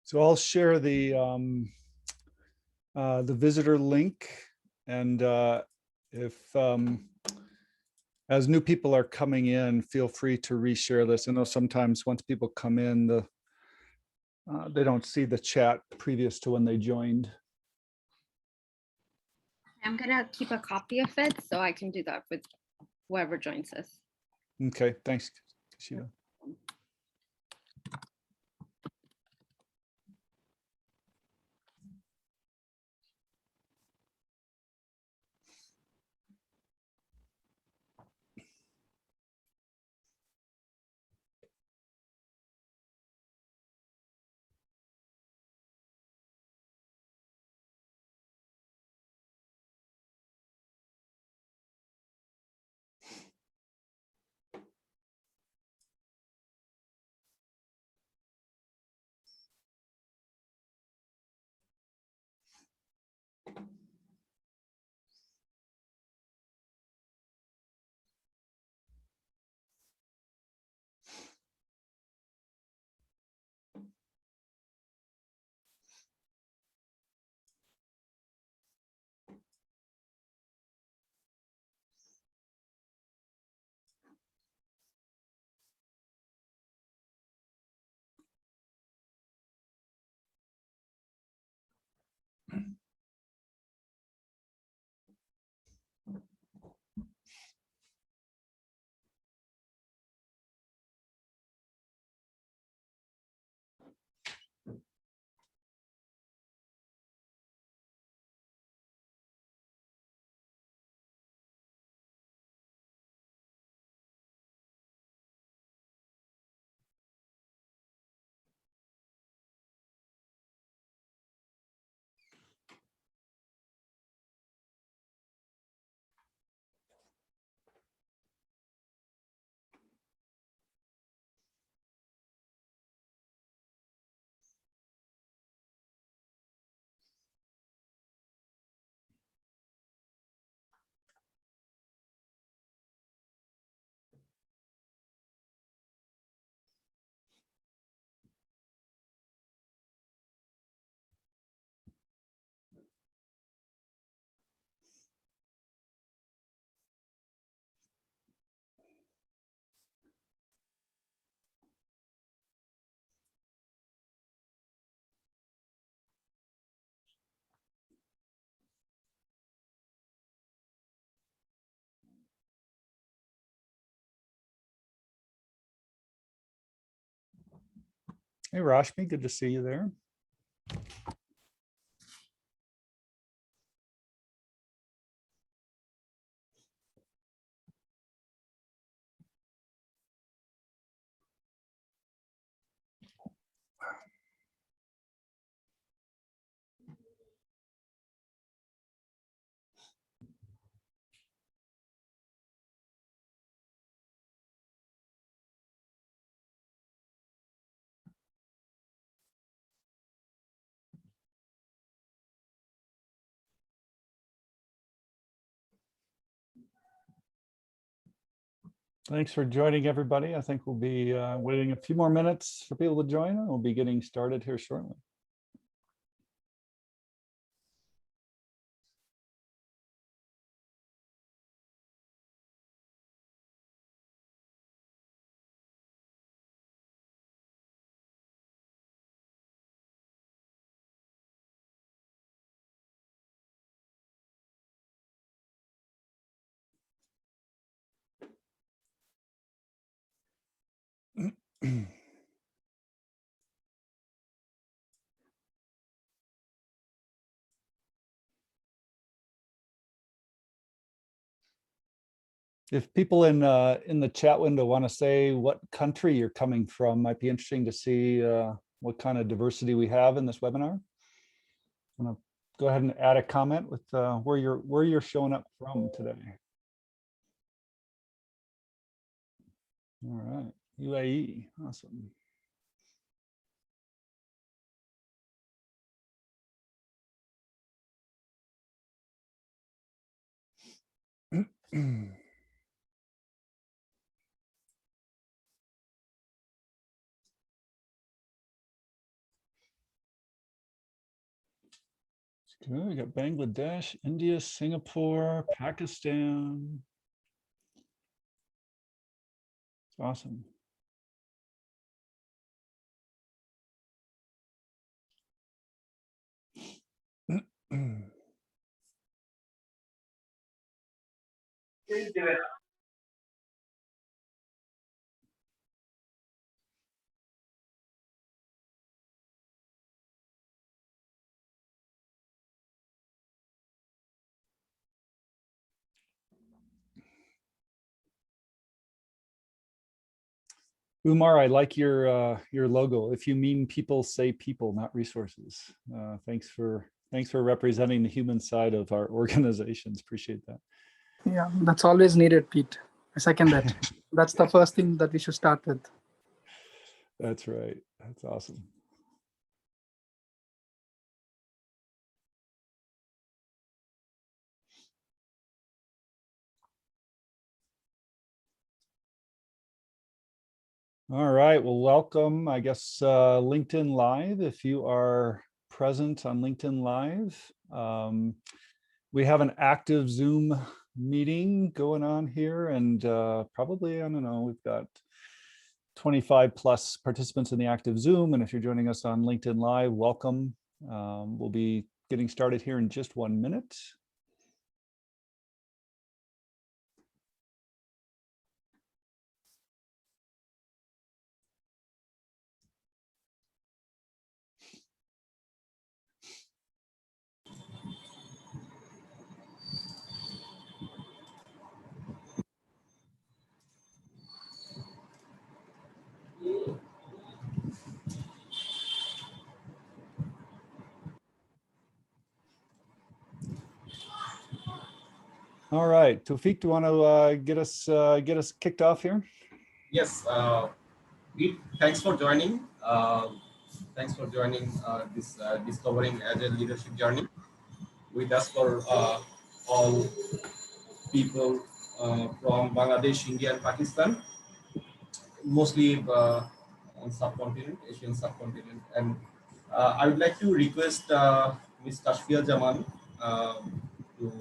So I'll share the visitor link, and if as new people are coming in, feel free to reshare this. I know sometimes once people come in, they don't see the chat previous to when they joined. I'm gonna keep a copy of it so I can do that with whoever joins us. Okay, thanks, Kashida. Hey, Rashmi, good to see you there. Thanks for joining, everybody. I think we'll be waiting a few more minutes for people to join, and we'll be getting started here shortly. If people in the chat window want to say what country you're coming from, might be interesting to see what kind of diversity we have in this webinar. I'm gonna go ahead and add a comment with where you're showing up from today. All right, UAE, awesome. Good. We got Bangladesh, India, Singapore, Pakistan. It's awesome. Umar, I like your logo. If you mean people, say people, not resources. Thanks for representing the human side of our organizations. Appreciate that. Yeah, that's always needed, Pete. I second that. That's the first thing that we should start with. That's right. That's awesome. All right. Well, welcome. I guess LinkedIn Live, if you are present on LinkedIn Live. We have an active Zoom meeting going on here, and probably, I don't know, we've got 25 plus participants in the active Zoom. And if you're joining us on LinkedIn Live, welcome. We'll be getting started here in just 1 minute. All right, Tawfiq, do you want to get us kicked off here? Yes, Pete, thanks for joining. Thanks for joining this Discovering Agile Leadership Journey with us for all people from Bangladesh, India, and Pakistan, mostly on subcontinent, Asian subcontinent. And I would like to request Ms. Kashfia Jaman to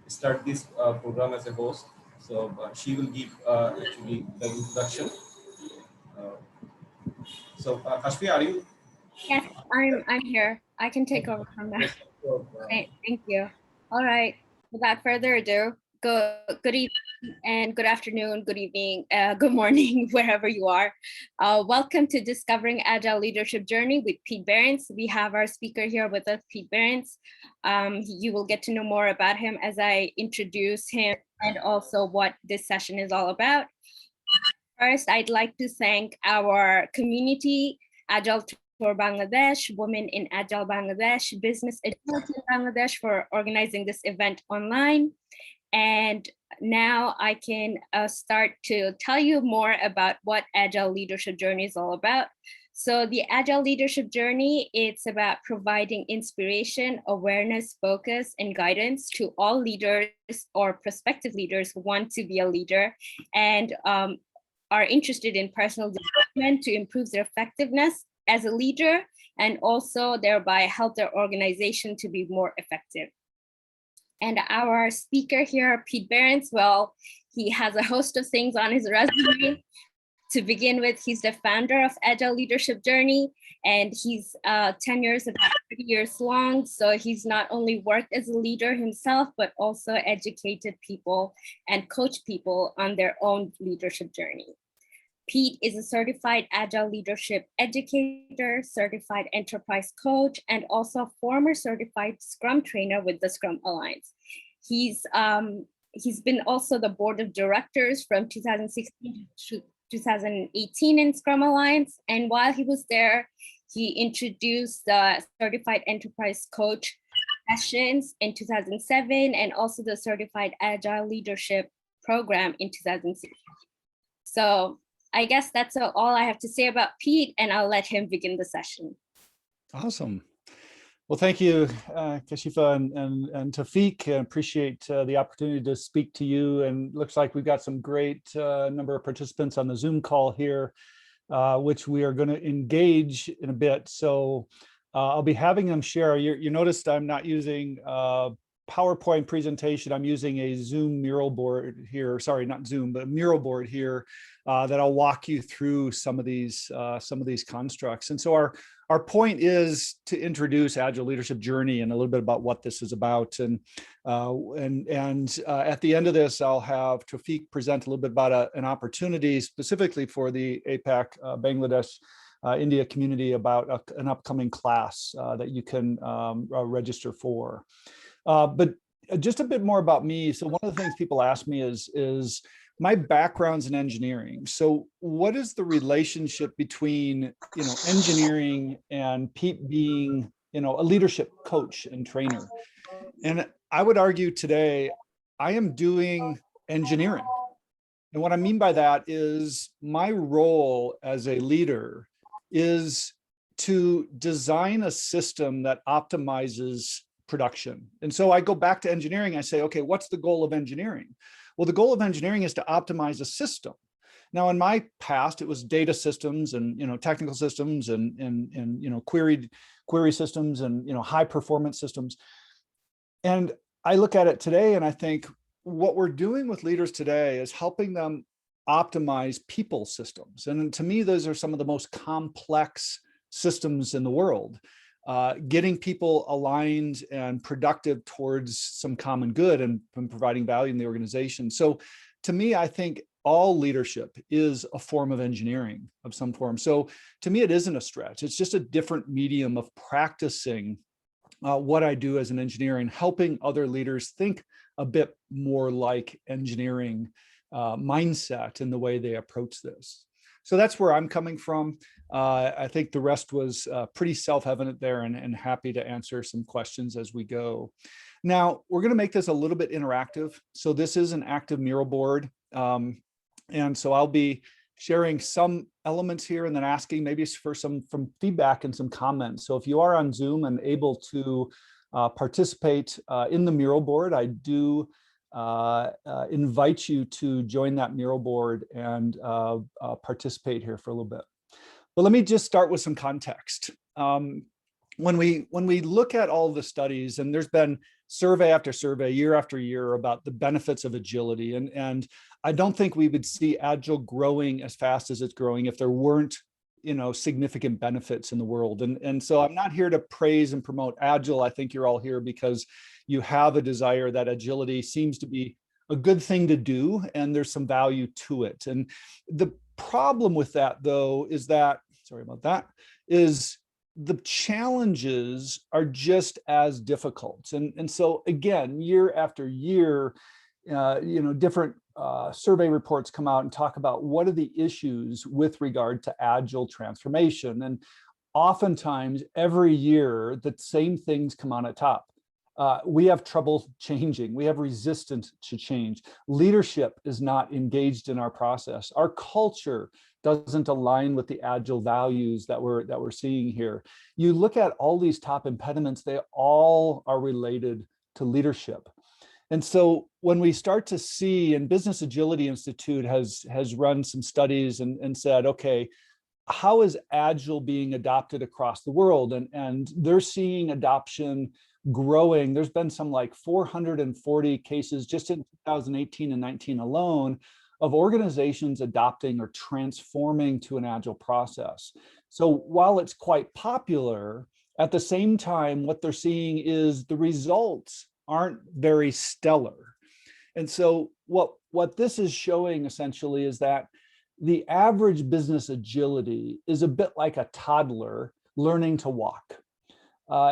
start this program as a host. So she will give actually the introduction. So Kashfia, are you? Yes, I'm here. I can take over from there. Thank you. All right. Without further ado, good evening and good afternoon, good evening, good morning, wherever you are. Welcome to Discovering Agile Leadership Journey with Pete Behrens. We have our speaker here with us, Pete Behrens. You will get to know more about him as I introduce him and also what this session is all about. First, I'd like to thank our community, Agile for Bangladesh, Women in Agile Bangladesh, Business Agility in Bangladesh for organizing this event online. And now I can start to tell you more about what Agile Leadership Journey is all about. So the Agile Leadership Journey, it's about providing inspiration, awareness, focus, and guidance to all leaders or prospective leaders who want to be a leader and are interested in personal development to improve their effectiveness as a leader, and also thereby help their organization to be more effective. And our speaker here, Pete Behrens, well, he has a host of things on his resume. To begin with, he's the founder of Agile Leadership Journey, and he's tenure is about 30 years long. So he's not only worked as a leader himself, but also educated people and coached people on their own leadership journey. Pete is a certified Agile leadership educator, certified enterprise coach, and also a former certified Scrum trainer with the Scrum Alliance. He's been also the board of directors from 2016 to 2018 in Scrum Alliance. And while he was there, he introduced the certified enterprise coach sessions in 2007 and also the certified Agile leadership program in 2016. So I guess that's all I have to say about Pete, and I'll let him begin the session. Awesome. Well, thank you, Kashifa and Tawfiq. I appreciate the opportunity to speak to you. And looks like we've got some great number of participants on the Zoom call here, which we are going to engage in a bit. So I'll be having them share. You noticed I'm not using PowerPoint presentation. I'm using a Zoom mural board here. Sorry, not Zoom, but a mural board here that I'll walk you through some of these constructs. And so our point is to introduce Agile Leadership Journey and a little bit about what this is about. And at the end of this, I'll have Tawfiq present a little bit about an opportunity specifically for the APAC, Bangladesh, India community about an upcoming class that you can register for. But just a bit more about me. So one of the things people ask me is my background's in engineering. So what is the relationship between, engineering and Pete being, a leadership coach and trainer? And I would argue today, I am doing engineering. And what I mean by that is my role as a leader is to design a system that optimizes production. And so I go back to engineering. I say, okay, what's the goal of engineering? Well, the goal of engineering is to optimize a system. Now, in my past, it was data systems and technical systems and query systems and high performance systems. And I look at it today and I think what we're doing with leaders today is helping them optimize people systems. And to me, those are some of the most complex systems in the world. Getting people aligned and productive towards some common good and providing value in the organization. So to me, I think all leadership is a form of engineering of some form. So to me, it isn't a stretch. It's just a different medium of practicing what I do as an engineer and helping other leaders think a bit more like engineering mindset in the way they approach this. So that's where I'm coming from. I think the rest was pretty self-evident there and happy to answer some questions as we go. Now, we're going to make this a little bit interactive. So this is an active mural board. And so I'll be sharing some elements here and then asking maybe for some feedback and some comments. So if you are on Zoom and able to participate in the mural board, I do invite you to join that mural board and participate here for a little bit. But let me just start with some context. When we look at all the studies, and there's been survey after survey, year after year about the benefits of agility, and I don't think we would see Agile growing as fast as it's growing if there weren't significant benefits in the world. And so I'm not here to praise and promote Agile. I think you're all here because you have a desire that agility seems to be a good thing to do, and there's some value to it. And the problem with that, though, is that, sorry about that, is the challenges are just as difficult. And so again, year after year, different survey reports come out and talk about what are the issues with regard to Agile transformation. And oftentimes every year, the same things come on at top. We have trouble changing. We have resistance to change. Leadership is not engaged in our process. Our culture doesn't align with the Agile values that we're seeing here. You look at all these top impediments, they all are related to leadership. And so when we start to see, and Business Agility Institute has run some studies and said, okay, how is Agile being adopted across the world? And they're seeing adoption growing. There's been some like 440 cases just in 2018 and 19 alone of organizations adopting or transforming to an Agile process. So while it's quite popular, at the same time, what they're seeing is the results aren't very stellar. And so what this is showing essentially is that the average business agility is a bit like a toddler learning to walk.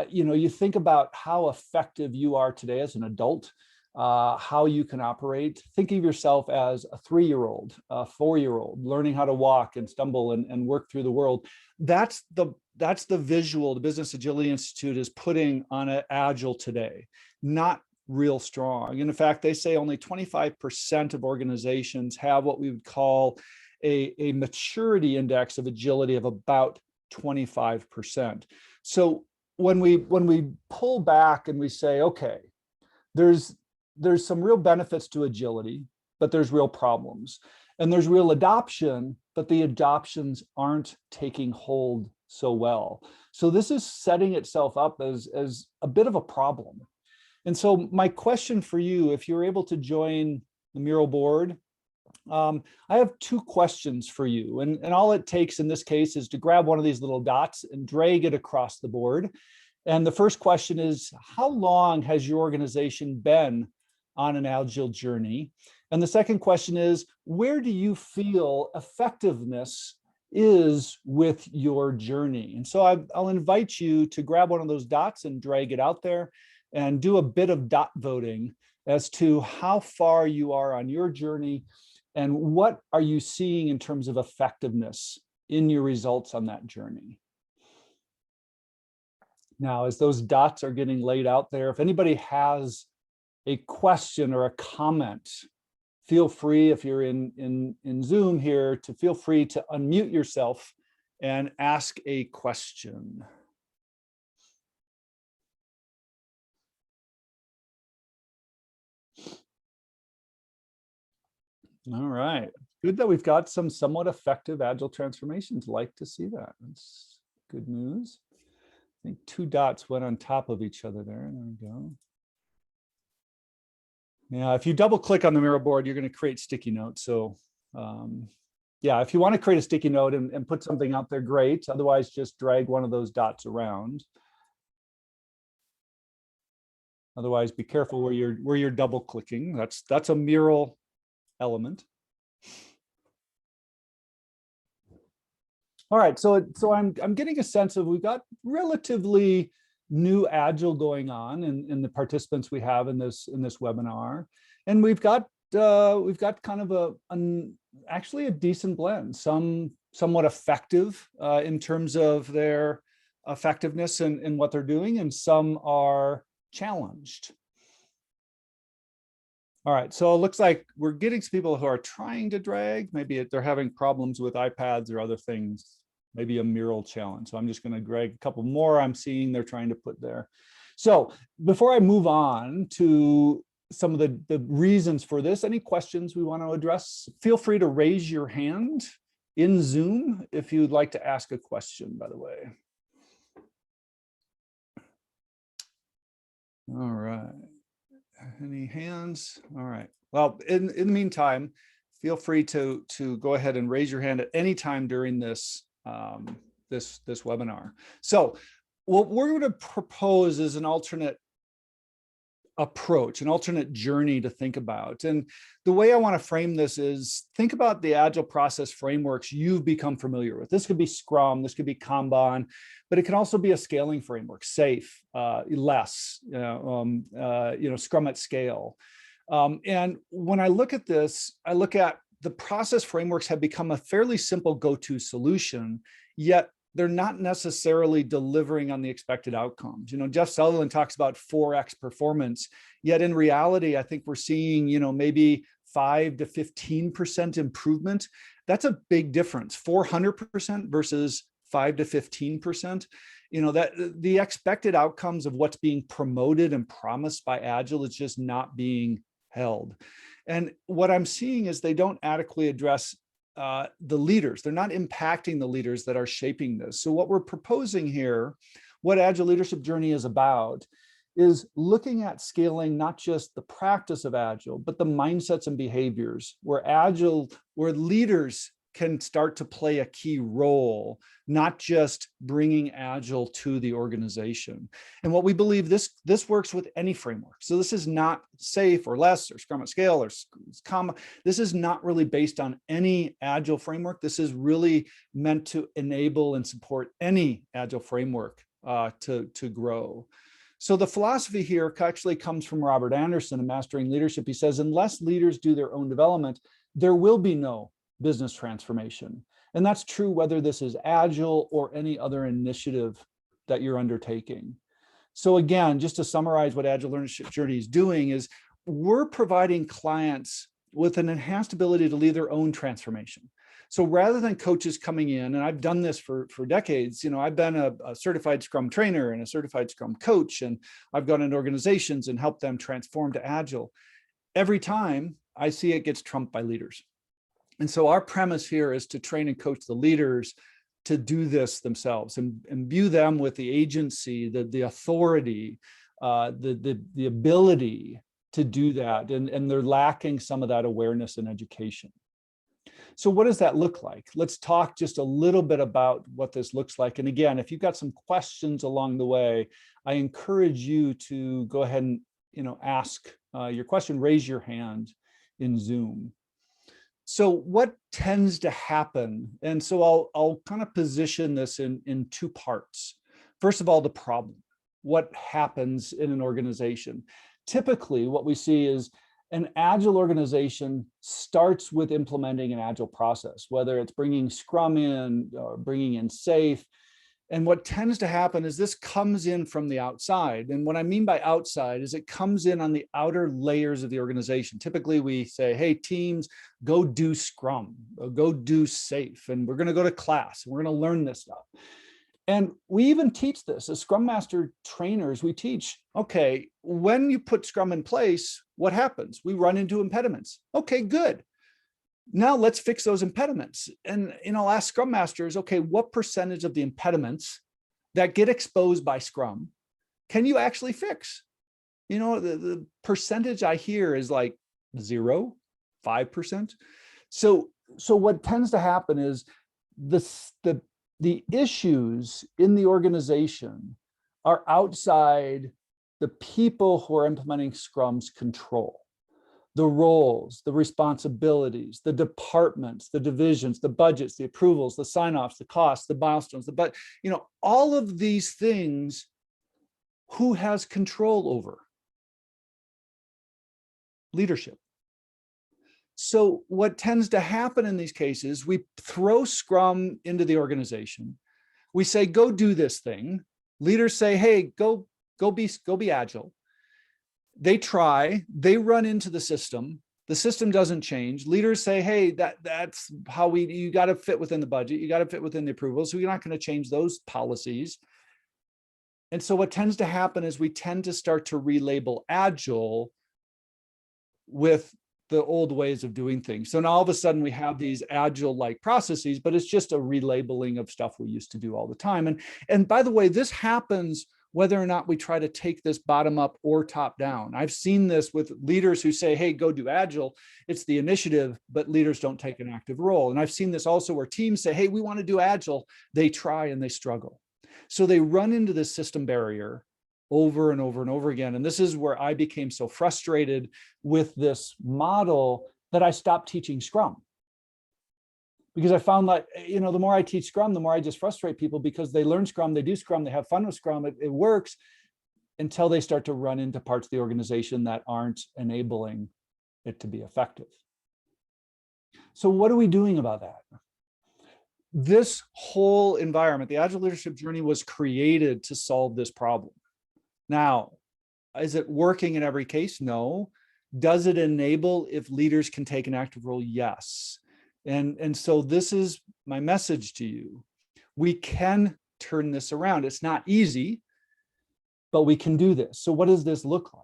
You think about how effective you are today as an adult, how you can operate. Think of yourself as a 3-year-old, a 4-year-old, learning how to walk and stumble and work through the world. That's the visual the Business Agility Institute is putting on Agile today, not real strong. And in fact, they say only 25% of organizations have what we would call a maturity index of agility of about 25%. So when we pull back and we say, okay, there's some real benefits to agility, but there's real problems. And there's real adoption, but the adoptions aren't taking hold so well. So this is setting itself up as a bit of a problem. And so my question for you, if you're able to join the mural board, I have two questions for you. And all it takes in this case is to grab one of these little dots and drag it across the board. And the first question is, how long has your organization been on an Agile journey? And the second question is, where do you feel effectiveness is with your journey? And so I'll invite you to grab one of those dots and drag it out there and do a bit of dot voting as to how far you are on your journey and what are you seeing in terms of effectiveness in your results on that journey. Now, as those dots are getting laid out there, if anybody has a question or a comment, feel free, if you're in Zoom here, to feel free to unmute yourself and ask a question. All right, good that we've got some somewhat effective Agile transformations. Like to see that. That's good news. I think two dots went on top of each other there. There we go. Yeah, if you double click on the mural board, you're going to create sticky notes. So yeah, if you want to create a sticky note and put something out there, great. Otherwise, just drag one of those dots around. Otherwise, be careful where you're double clicking. That's a mural element. All right, so I'm getting a sense of we've got relatively new Agile going on in the participants we have in this webinar, and we've got kind of actually a decent blend. Some somewhat effective in terms of their effectiveness in what they're doing, and some are challenged. All right, so it looks like we're getting some people who are trying to drag. Maybe they're having problems with iPads or other things, maybe a mural challenge. So I'm just going to drag a couple more I'm seeing they're trying to put there. So before I move on to some of the reasons for this, any questions we want to address, feel free to raise your hand in Zoom if you'd like to ask a question, by the way. All right. Any hands? All right. Well, in the meantime, feel free to go ahead and raise your hand at any time during this this webinar. So what we're going to propose is an alternate approach, an alternate journey to think about. And the way I want to frame this is think about the Agile process frameworks you've become familiar with. This could be Scrum, this could be Kanban, but it can also be a scaling framework, SAFe, less, Scrum at scale. And when I look at this, I look at the process frameworks have become a fairly simple go-to solution, yet they're not necessarily delivering on the expected outcomes. Jeff Sutherland talks about 4x performance, yet in reality, I think we're seeing, maybe 5 to 15% improvement. That's a big difference, 400% versus 5 to 15%. That the expected outcomes of what's being promoted and promised by Agile is just not being held. And what I'm seeing is they don't adequately address the leaders. They're not impacting the leaders that are shaping this. So what we're proposing here, what Agile Leadership Journey is about, is looking at scaling not just the practice of Agile, but the mindsets and behaviors where leaders can start to play a key role, not just bringing Agile to the organization. And what we believe, this works with any framework. So this is not SAFe or less or Scrum at scale or Kanban. This is not really based on any Agile framework. This is really meant to enable and support any Agile framework to grow. So the philosophy here actually comes from Robert Anderson in Mastering Leadership. He says, unless leaders do their own development, there will be no business transformation. And that's true whether this is Agile or any other initiative that you're undertaking. So again, just to summarize what Agile Leadership Journey is doing is we're providing clients with an enhanced ability to lead their own transformation. So rather than coaches coming in, and I've done this for decades, I've been a certified Scrum trainer and a certified Scrum coach, and I've gone into organizations and helped them transform to Agile. Every time I see it gets trumped by leaders. And so our premise here is to train and coach the leaders to do this themselves and imbue them with the agency, the authority, the ability to do that. And they're lacking some of that awareness and education. So what does that look like? Let's talk just a little bit about what this looks like. And again, if you've got some questions along the way, I encourage you to go ahead and ask your question, raise your hand in Zoom. So what tends to happen? And so I'll kind of position this in two parts. First of all, the problem. What happens in an organization? Typically, what we see is an agile organization starts with implementing an agile process, whether it's bringing Scrum in or bringing in SAFe. And what tends to happen is this comes in from the outside. And what I mean by outside is it comes in on the outer layers of the organization. Typically, we say, hey, teams, go do Scrum, or go do SAFe, and we're going to go to class, and we're going to learn this stuff. And we even teach this as Scrum Master trainers. We teach, okay, when you put Scrum in place, what happens? We run into impediments. Okay, good. Now let's fix those impediments. And I'll ask Scrum Masters, okay, what percentage of the impediments that get exposed by Scrum can you actually fix? The percentage I hear is like 0, 5%. So what tends to happen is the issues in the organization are outside the people who are implementing Scrum's control. The roles, the responsibilities, the departments, the divisions, the budgets, the approvals, the sign-offs, the costs, the milestones, all of these things, who has control over? Leadership. So what tends to happen in these cases, we throw Scrum into the organization. We say, go do this thing. Leaders say, hey, go be agile. They try, they run into the system doesn't change. Leaders say, hey, that's how you got to fit within the budget. You got to fit within the approvals. So you're not going to change those policies. And so what tends to happen is we tend to start to relabel agile with the old ways of doing things. So now all of a sudden we have these agile-like processes, but it's just a relabeling of stuff we used to do all the time. And by the way, this happens whether or not we try to take this bottom up or top down. I've seen this with leaders who say, hey, go do agile. It's the initiative, but leaders don't take an active role. And I've seen this also where teams say, hey, we want to do agile. They try and they struggle. So they run into this system barrier over and over and over again. And this is where I became so frustrated with this model that I stopped teaching Scrum. Because I found that, the more I teach Scrum, the more I just frustrate people because they learn Scrum, they do Scrum, they have fun with Scrum, it works until they start to run into parts of the organization that aren't enabling it to be effective. So what are we doing about that? This whole environment, the Agile Leadership Journey, was created to solve this problem. Now, is it working in every case? No. Does it enable if leaders can take an active role? Yes. And so this is my message to you. We can turn this around. It's not easy, but we can do this. So what does this look like?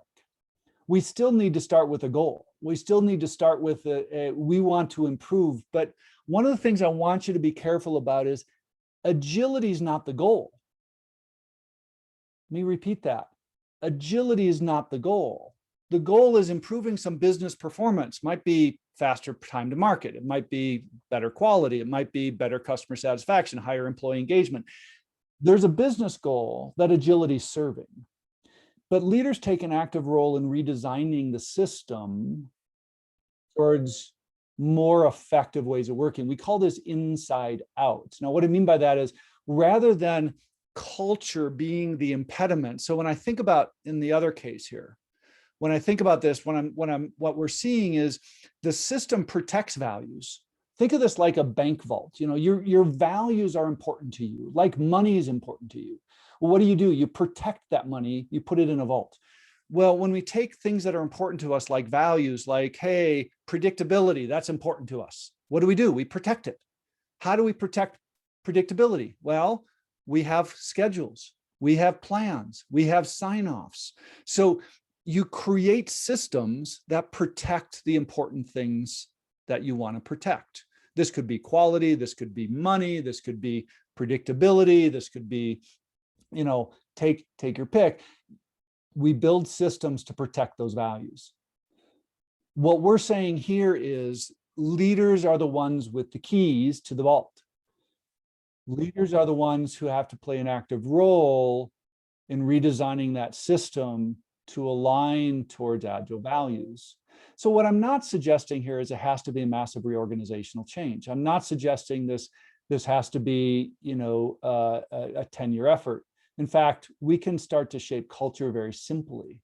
We still need to start with a goal. We still need to start with we want to improve. But one of the things I want you to be careful about is agility is not the goal. Let me repeat that. Agility is not the goal. The goal is improving some business performance. Might be faster time to market. It might be better quality. It might be better customer satisfaction, higher employee engagement. There's a business goal that agility is serving. But leaders take an active role in redesigning the system towards more effective ways of working. We call this inside out. Now, what I mean by that is rather than culture being the impediment. So when I think about in the other case here, when I think about this, what we're seeing is the system protects values. Think of this like a bank vault. Your values are important to you, like money is important to you. Well, what do? You protect that money, you put it in a vault. Well, when we take things that are important to us, like values, like, hey, predictability, that's important to us. What do? We protect it. How do we protect predictability? Well, we have schedules, we have plans, we have sign-offs. So you create systems that protect the important things that you want to protect. This could be quality, this could be money, this could be predictability. This could be, you know, take your pick. We build systems to protect those values. What we're saying here is leaders are the ones with the keys to the vault. Leaders are the ones who have to play an active role in redesigning that system to align towards Agile values. So what I'm not suggesting here is it has to be a massive reorganizational change. I'm not suggesting this has to be, you know, a 10-year effort. In fact, we can start to shape culture very simply.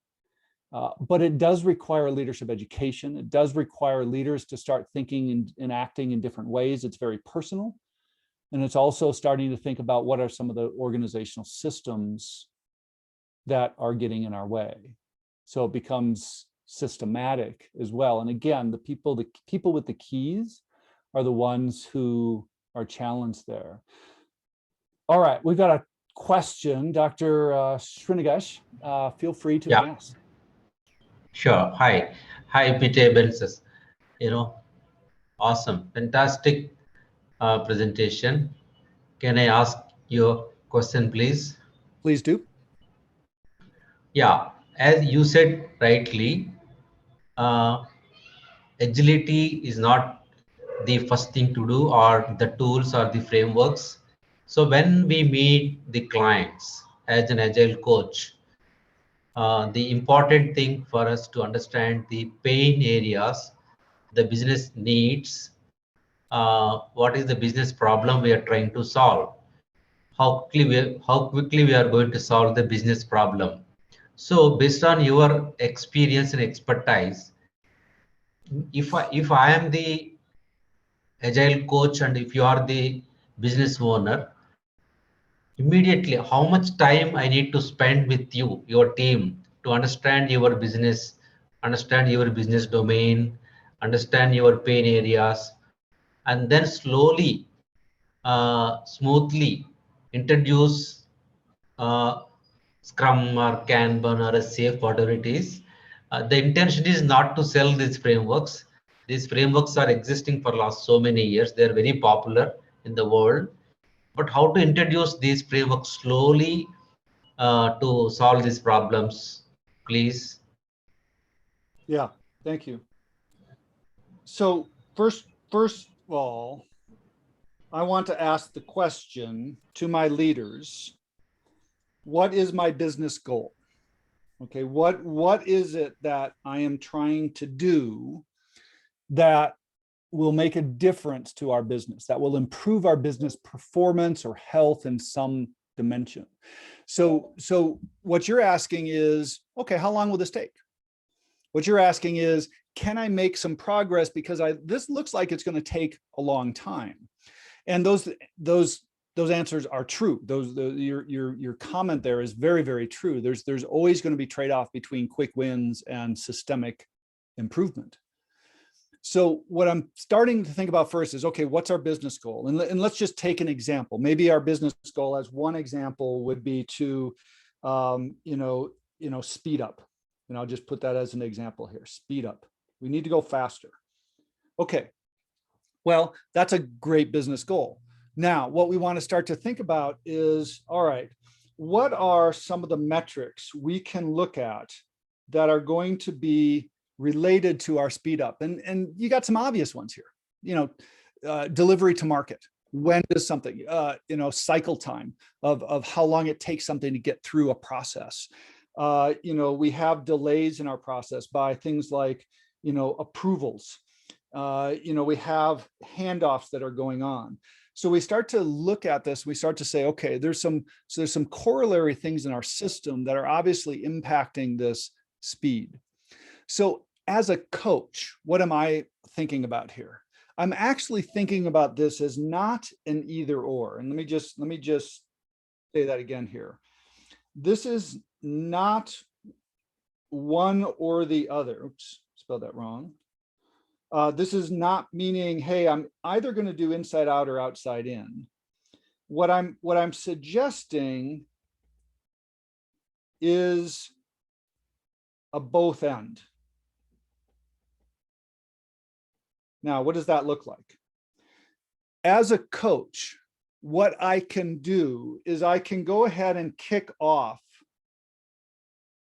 But it does require leadership education. It does require leaders to start thinking and acting in different ways. It's very personal. And it's also starting to think about what are some of the organizational systems that are getting in our way. So it becomes systematic as well. And again, the people with the keys are the ones who are challenged there. All right, we've got a question. Dr. Srinigesh, feel free to ask. Sure. Hi, Peter Behrens. You know, awesome, fantastic presentation. Can I ask you a question, please? Please do. Yeah, as you said rightly, agility is not the first thing to do, or the tools or the frameworks. So when we meet the clients as an agile coach, the important thing for us to understand the pain areas, the business needs, what is the business problem we are trying to solve, how quickly we are going to solve the business problem. So based on your experience and expertise, if I am the agile coach and if you are the business owner, immediately how much time I need to spend with you, your team, to understand your business domain, understand your pain areas, and then slowly, smoothly introduce Scrum or Kanban or a safe, whatever it is. The intention is not to sell these frameworks. These frameworks are existing for last so many years. They are very popular in the world. But how to introduce these frameworks slowly to solve these problems, please? Yeah, thank you. So first of all, I want to ask the question to my leaders, what is my business goal? Okay, what is it that I am trying to do that will make a difference to our business, that will improve our business performance or health in some dimension? So what you're asking is, okay, how long will this take? What you're asking is, can I make some progress, because this looks like it's going to take a long time? And those answers are true. Your comment there is very, very true. There's always going to be trade-off between quick wins and systemic improvement. So what I'm starting to think about first is, okay, what's our business goal? And let's just take an example. Maybe our business goal, as one example, would be to speed up. And I'll just put that as an example here. Speed up. We need to go faster. Okay. Well, that's a great business goal. Now, what we want to start to think about is, all right, what are some of the metrics we can look at that are going to be related to our speed up? And you got some obvious ones here, delivery to market. When does something, cycle time of how long it takes something to get through a process. We have delays in our process by things like, approvals. We have handoffs that are going on. So we start to look at this, we start to say, okay, there's some corollary things in our system that are obviously impacting this speed. So as a coach, what am I thinking about here? I'm actually thinking about this as not an either or. And let me just say that again here. This is not one or the other. Oops, spelled that wrong. This is not meaning, hey, I'm either going to do inside out or outside in. What I'm suggesting is a both end. Now, what does that look like? As a coach, what I can do is I can go ahead and kick off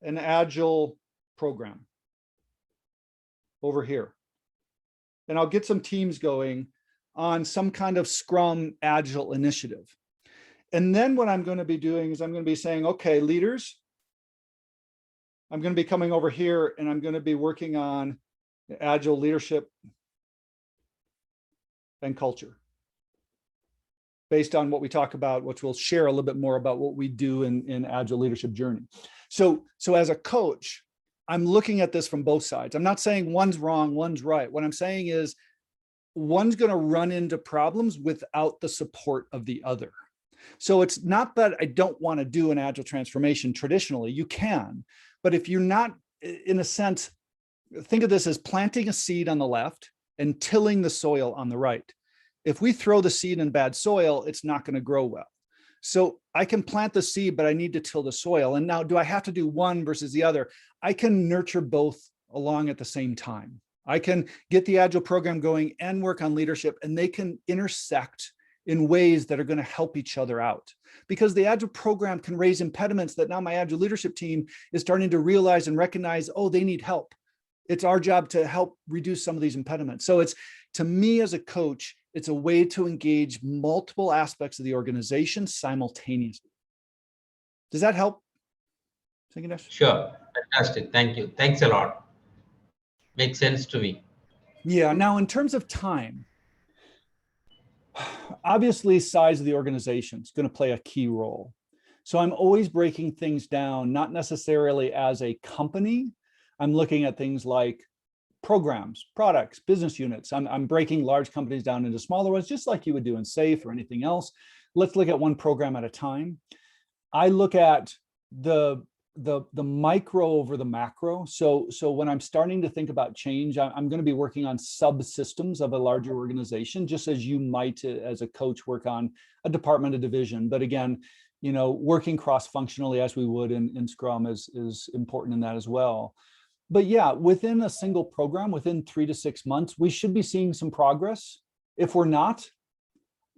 an Agile program over here. And I'll get some teams going on some kind of Scrum Agile initiative. And then what I'm going to be doing is I'm going to be saying, okay, leaders, I'm going to be coming over here and I'm going to be working on Agile leadership and culture based on what we talk about, which we'll share a little bit more about what we do in Agile Leadership Journey. So as a coach, I'm looking at this from both sides. I'm not saying one's wrong, one's right. What I'm saying is one's going to run into problems without the support of the other. So it's not that I don't want to do an Agile transformation traditionally, you can, but if you're not, in a sense, think of this as planting a seed on the left and tilling the soil on the right. If we throw the seed in bad soil, it's not going to grow well. So I can plant the seed, but I need to till the soil. And now, do I have to do one versus the other? I can nurture both along at the same time. I can get the Agile program going and work on leadership, and they can intersect in ways that are going to help each other out. Because the Agile program can raise impediments that now my Agile leadership team is starting to realize and recognize, oh, they need help. It's our job to help reduce some of these impediments. So it's, to me as a coach, it's a way to engage multiple aspects of the organization simultaneously. Does that help? Signoffs? Sure, fantastic. Thank you. Thanks a lot. Makes sense to me. Yeah, now in terms of time, obviously size of the organization is going to play a key role. So I'm always breaking things down, not necessarily as a company. I'm looking at things like programs, products, business units. I'm breaking large companies down into smaller ones, just like you would do in SAFe or anything else. Let's look at one program at a time. I look at the micro over the macro. So when I'm starting to think about change, I'm going to be working on subsystems of a larger organization, just as you might, as a coach, work on a department, a division. But again, you know, working cross-functionally as we would in Scrum is important in that as well. But yeah, within a single program, within 3 to 6 months, we should be seeing some progress. If we're not,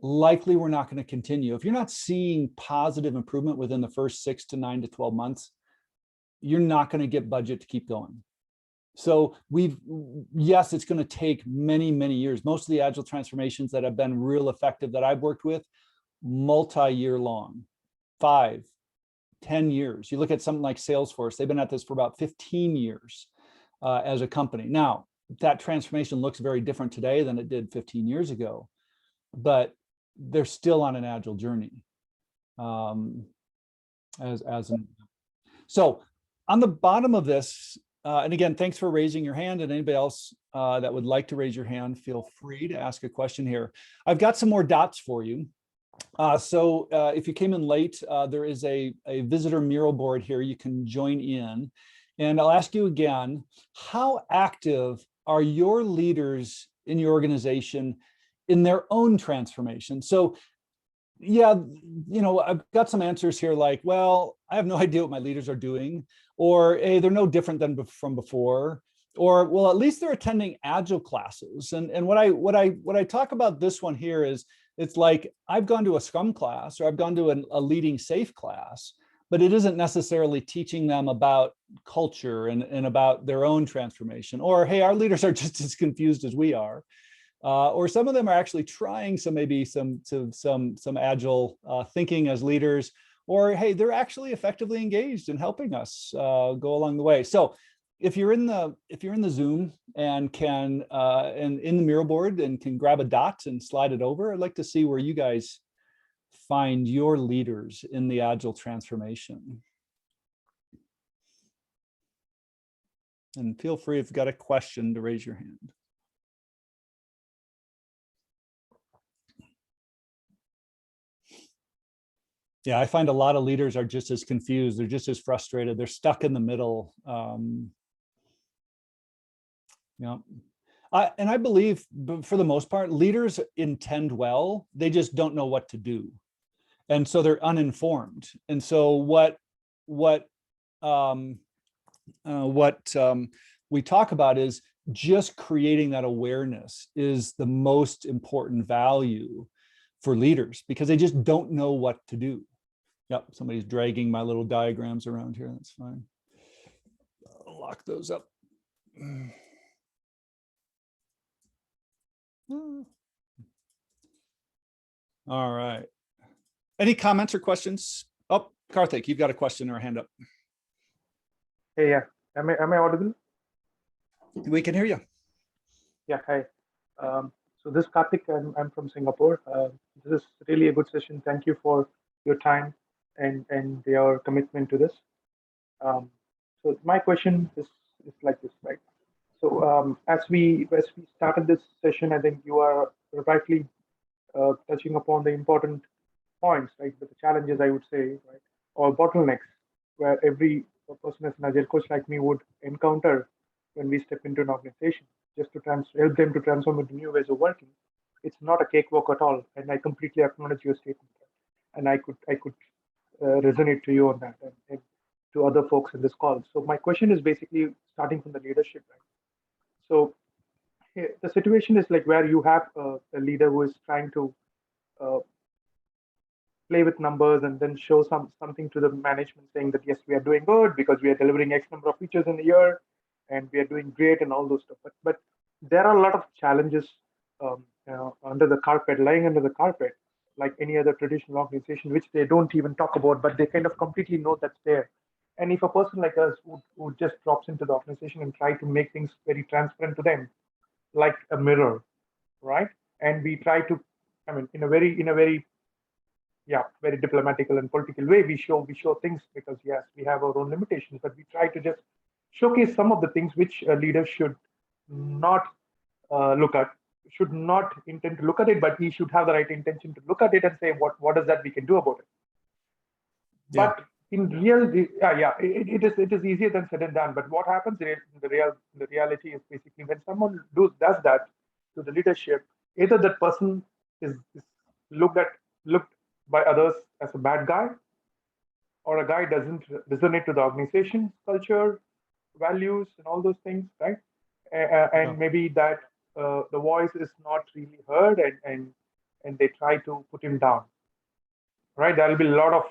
likely we're not going to continue. If you're not seeing positive improvement within the first 6 to 9 to 12 months, you're not going to get budget to keep going. So yes, it's going to take many, many years. Most of the Agile transformations that have been real effective that I've worked with, multi-year long, 5, 10 years. You look at something like Salesforce, they've been at this for about 15 years as a company. Now, that transformation looks very different today than it did 15 years ago, but they're still on an Agile journey. So on the bottom of this, and again, thanks for raising your hand, and anybody else that would like to raise your hand, feel free to ask a question here. I've got some more dots for you. So if you came in late, there is a visitor mural board here. You can join in. And I'll ask you again, how active are your leaders in your organization in their own transformation? So yeah, you know, I've got some answers here like, well, I have no idea what my leaders are doing, or hey, they're no different than from before, or well, at least they're attending Agile classes. And what I talk about this one here is, it's like I've gone to a Scrum class or I've gone to a leading SAFe class, but it isn't necessarily teaching them about culture and about their own transformation. Or hey, our leaders are just as confused as we are. Or some of them are actually trying some Agile thinking as leaders. Or hey, they're actually effectively engaged in helping us go along the way. So if you're in the Zoom and can and in the mural board and can grab a dot and slide it over, I'd like to see where you guys find your leaders in the Agile transformation. And feel free, if you've got a question, to raise your hand. Yeah, I find a lot of leaders are just as confused. They're just as frustrated. They're stuck in the middle. Yeah, and I believe for the most part, leaders intend well. They just don't know what to do, and so they're uninformed. And so what we talk about is just creating that awareness is the most important value for leaders because they just don't know what to do. Yep, somebody's dragging my little diagrams around here. That's fine. I'll lock those up. All right. Any comments or questions? Oh, Karthik, you've got a question or a hand up. Hey, yeah. Am I audible? We can hear you. Yeah, hi. So this is Karthik, I'm from Singapore. This is really a good session. Thank you for your time and your commitment to this. So my question is like this, right? So as we started this session, I think you are rightly touching upon the important points, right? But the challenges, I would say, right, or bottlenecks, where every person as an agile coach like me would encounter when we step into an organization, just to help them to transform into new ways of working. It's not a cakewalk at all, and I completely acknowledge your statement. And I could resonate to you on that, and to other folks in this call. So my question is basically starting from the leadership, right? So the situation is like where you have a leader who is trying to play with numbers and then show something to the management saying that yes, we are doing good because we are delivering X number of features in a year and we are doing great and all those stuff. But there are a lot of challenges under the carpet, lying under the carpet, like any other traditional organization, which they don't even talk about, but they kind of completely know that's there. And if a person like us who just drops into the organization and try to make things very transparent to them, like a mirror, right? And we try to, I mean, in a very very diplomatical and political way, we show things because yes, we have our own limitations, but we try to just showcase some of the things which a leader should not look at, should not intend to look at it, but he should have the right intention to look at it and say what is that we can do about it. Yeah. But in reality, it is easier than said and done. But what happens in the reality is basically when someone does that to the leadership, either that person is looked by others as a bad guy, or a guy doesn't resonate to the organization culture, values, and all those things, right? And maybe that the voice is not really heard, and they try to put him down, right? There will be a lot of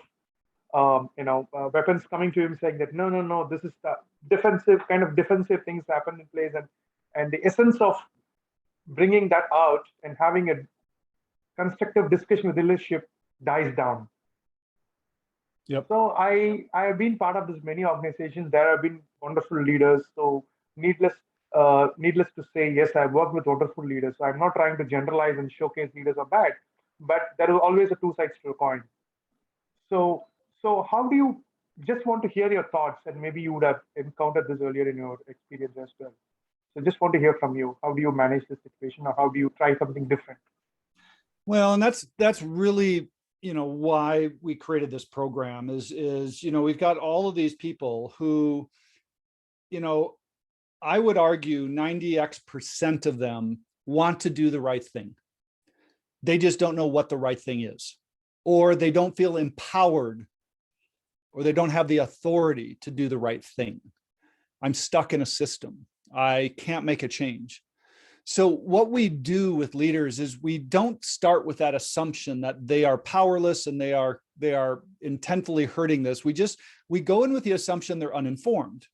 weapons coming to him saying that no, this is the defensive things happen in place, and the essence of bringing that out and having a constructive discussion with the leadership dies down. Yep. So I have been part of this many organizations. There have been wonderful leaders. So needless to say, yes, I've worked with wonderful leaders. So I'm not trying to generalize and showcase leaders are bad, but there is always a two sides to a coin. So how do you, just want to hear your thoughts, and maybe you would have encountered this earlier in your experience as well. So just want to hear from you. How do you manage this situation, or how do you try something different? Well, and that's really, why we created this program is, we've got all of these people who, I would argue 90x% of them want to do the right thing. They just don't know what the right thing is, or they don't feel empowered, or they don't have the authority to do the right thing. I'm stuck in a system. I can't make a change. So what we do with leaders is we don't start with that assumption that they are powerless and they are intentfully hurting this. We go in with the assumption they're uninformed.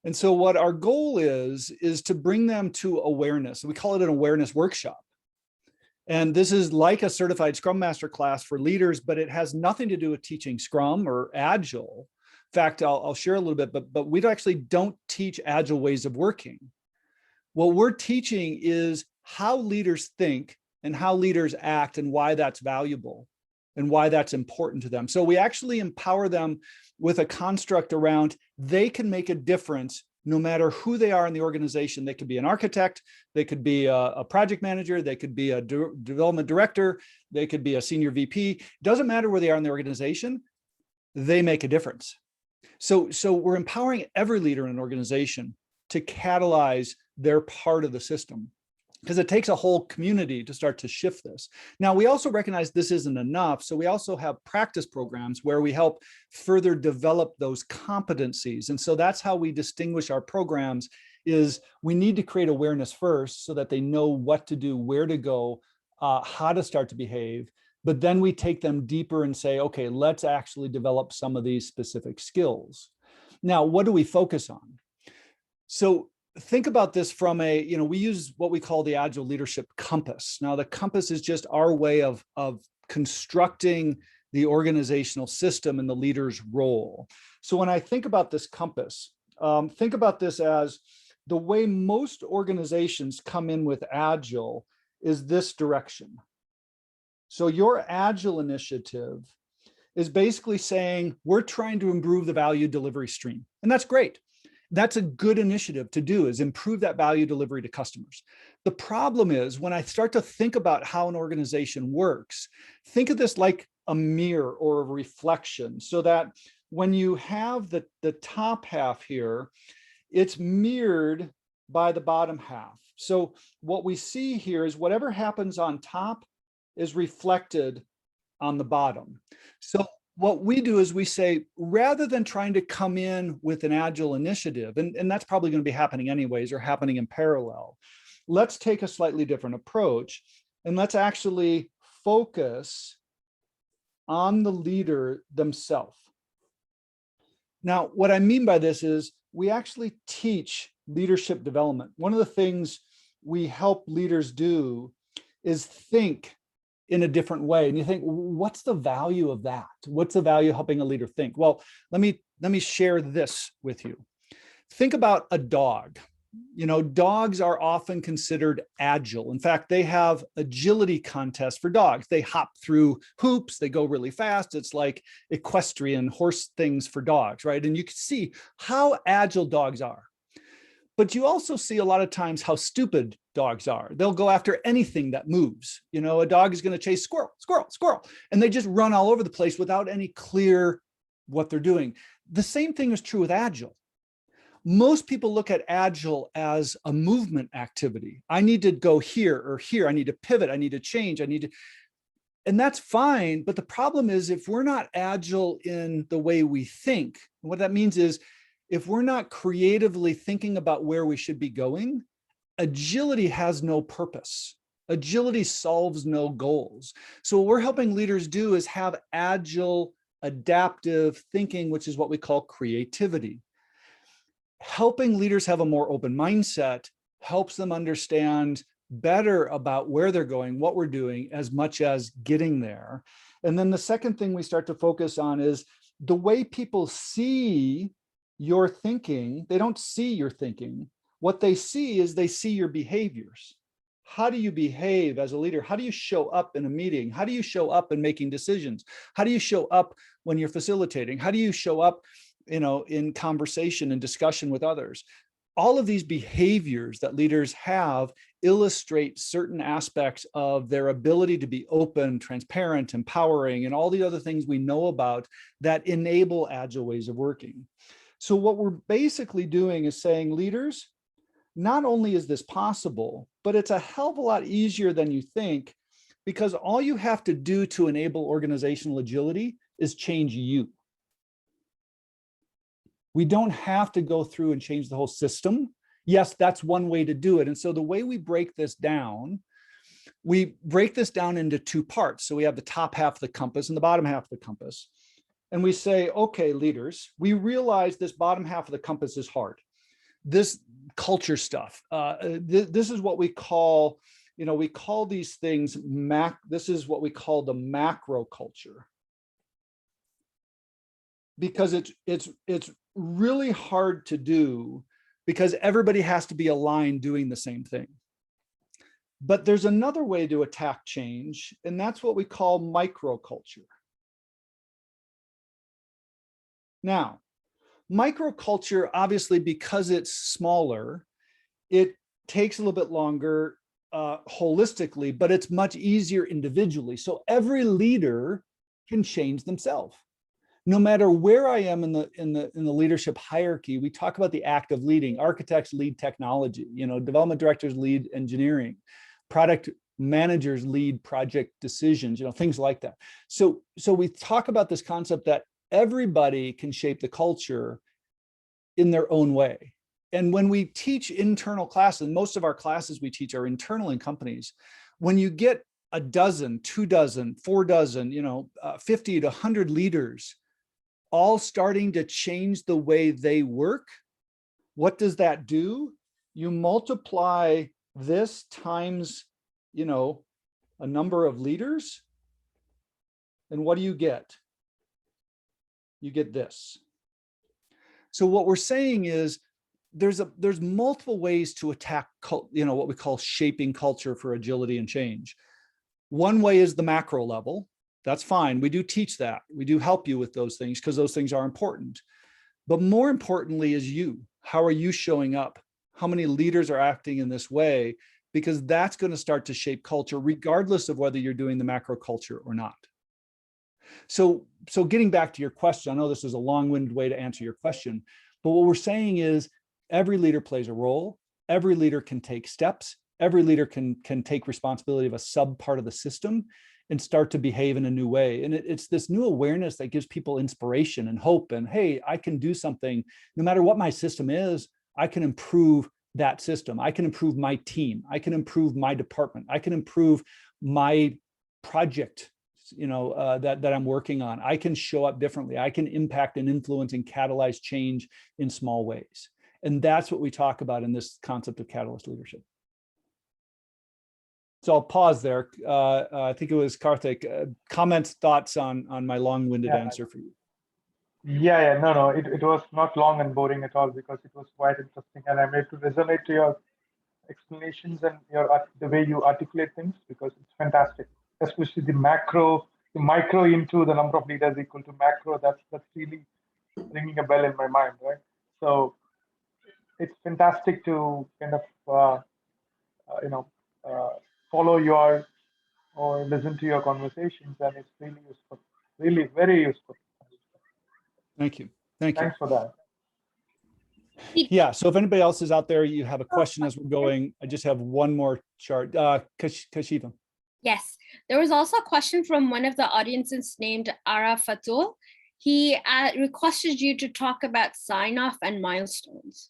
And so what our goal is to bring them to awareness. We call it an awareness workshop. And this is like a certified Scrum Master class for leaders, but it has nothing to do with teaching Scrum or Agile. In fact, I'll share a little bit, but we actually don't teach Agile ways of working. What we're teaching is how leaders think and how leaders act and why that's valuable and why that's important to them. So we actually empower them with a construct around they can make a difference no matter who they are in the organization. They could be an architect, they could be a project manager, they could be a development director, they could be a senior VP. Doesn't matter where they are in the organization, they make a difference. So we're empowering every leader in an organization to catalyze their part of the system, because it takes a whole community to start to shift this. Now, we also recognize this isn't enough. So we also have practice programs where we help further develop those competencies. And so that's how we distinguish our programs, is we need to create awareness first so that they know what to do, where to go, how to start to behave, but then we take them deeper and say, okay, let's actually develop some of these specific skills. Now, what do we focus on? So think about this from a, we use what we call the Agile Leadership Compass. Now, the compass is just our way of constructing the organizational system and the leader's role. So when I think about this compass, think about this as the way most organizations come in with Agile is this direction. So your Agile initiative is basically saying, we're trying to improve the value delivery stream. And that's great. That's a good initiative to do, is improve that value delivery to customers. The problem is when I start to think about how an organization works, think of this like a mirror or a reflection, so that when you have the top half here, it's mirrored by the bottom half. So what we see here is whatever happens on top is reflected on the bottom. So what we do is we say, rather than trying to come in with an Agile initiative, and that's probably going to be happening anyways or happening in parallel, let's take a slightly different approach and let's actually focus on the leader themselves. Now, what I mean by this is we actually teach leadership development. One of the things we help leaders do is think in a different way. And you think, what's the value of that? What's the value of helping a leader think? Well, let me share this with you. Think about a dog. Dogs are often considered agile. In fact, they have agility contests for dogs. They hop through hoops, they go really fast. It's like equestrian horse things for dogs, right? And you can see how agile dogs are. But you also see a lot of times how stupid dogs are. They'll go after anything that moves. A dog is going to chase squirrel, squirrel, squirrel, and they just run all over the place without any clear what they're doing. The same thing is true with Agile. Most people look at Agile as a movement activity. I need to go here or here. I need to pivot. I need to change. And that's fine. But the problem is if we're not Agile in the way we think, what that means is if we're not creatively thinking about where we should be going, agility has no purpose. Agility solves no goals. So what we're helping leaders do is have Agile, adaptive thinking, which is what we call creativity. Helping leaders have a more open mindset helps them understand better about where they're going, what we're doing, as much as getting there. And then the second thing we start to focus on is the way people see your thinking. They don't see your thinking. What they see is they see your behaviors. How do you behave as a leader? How do you show up in a meeting? How do you show up in making decisions? How do you show up when you're facilitating? How do you show up, in conversation and discussion with others? All of these behaviors that leaders have illustrate certain aspects of their ability to be open, transparent, empowering, and all the other things we know about that enable Agile ways of working. So what we're basically doing is saying, leaders, not only is this possible, but it's a hell of a lot easier than you think, because all you have to do to enable organizational agility is change you. We don't have to go through and change the whole system. Yes, that's one way to do it. And so the way we break this down into two parts. So we have the top half of the compass and the bottom half of the compass. And we say, okay, leaders, we realize this bottom half of the compass is hard. This culture stuff, this is what we call, we call these things, this is what we call the macro culture. Because it's really hard to do because everybody has to be aligned doing the same thing. But there's another way to attack change, and that's what we call microculture. Now, microculture, obviously, because it's smaller, it takes a little bit longer holistically, but it's much easier individually. So every leader can change themselves. No matter where I am in the leadership hierarchy, we talk about the act of leading. Architects lead technology, development directors lead engineering, product managers lead project decisions, things like that. So we talk about this concept that everybody can shape the culture in their own way. And when we teach internal classes, most of our classes we teach are internal in companies. When you get a dozen, 2 dozen, 4 dozen, 50 to 100 leaders all starting to change the way they work, what does that do? You multiply this times, a number of leaders, and what do you get? You get this. So what we're saying is there's multiple ways to attack, what we call shaping culture for agility and change. One way is the macro level. That's fine. We do teach that. We do help you with those things because those things are important. But more importantly is you. How are you showing up? How many leaders are acting in this way? Because that's going to start to shape culture regardless of whether you're doing the macro culture or not. So getting back to your question, I know this is a long-winded way to answer your question, but what we're saying is every leader plays a role. Every leader can take steps. Every leader can take responsibility of a sub part of the system and start to behave in a new way. And it's this new awareness that gives people inspiration and hope. And hey, I can do something. No matter what my system is, I can improve that system. I can improve my team. I can improve my department. I can improve my project, that I'm working on. I can show up differently. I can impact and influence and catalyze change in small ways. And that's what we talk about in this concept of catalyst leadership. So I'll pause there. I think it was Karthik. Comments, thoughts on my long-winded answer for you. Yeah, no, it was not long and boring at all because it was quite interesting, and I'm able to resonate to your explanations and the way you articulate things because it's fantastic. Especially the micro into the number of leaders equal to macro. That's really ringing a bell in my mind, right? So it's fantastic to kind of follow your or listen to your conversations, and it's really useful, really very useful. Thank you. Thank you. Thanks for that. Yeah, so if anybody else is out there, you have a question as we're going, I just have one more chart. Kashiva. Yes, there was also a question from one of the audiences named Ara Fatul. He requested you to talk about sign-off and milestones.